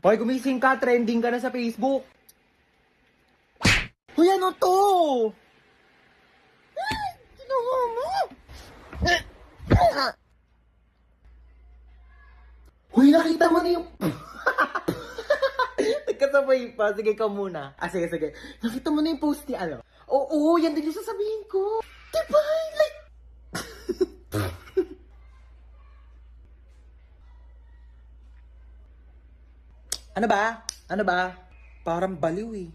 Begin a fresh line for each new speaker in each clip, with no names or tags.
Hoy, gumising ka. Trending ka na sa Facebook. Hoy, ano to? Ginawa mo? Hoy, nakita mo na yung... Nagkasabay pa. Sige, ikaw muna. Sige. Nakita mo na yung post ni ano? Oo, yan din yung sasabihin ko. Diba? Like... Ano ba? Parang baliw eh.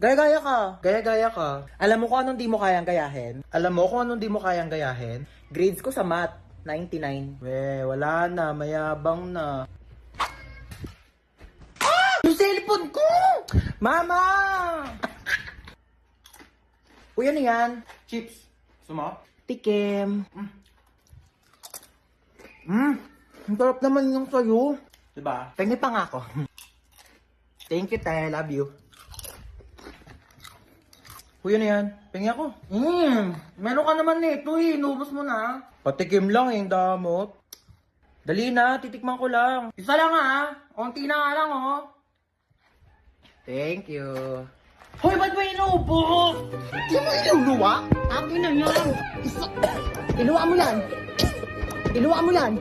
Gaya-gaya ka. Alam mo kung anong di mo kayang gayahin? Grades ko sa math, 99. Wala na. Mayabang na. Yung cellphone ko! Mama! Uy, ano yan? Chips. Gusto mo? Tikim. Ang sarap naman yung sayo. Diba? Pengi pa nga ako. Thank you, Tay. Love you. Uy, ano yan? Pengi ako. Meron ka naman nito eh. Inubos mo na. Patikim lang eh, damot. Dali na, titikman ko lang. Isa lang ha. Unti na nga lang oh. Thank you. Hoy, ba't mo inubos? Di mo inuluwa? Akin na yan. Iluwa mo yan.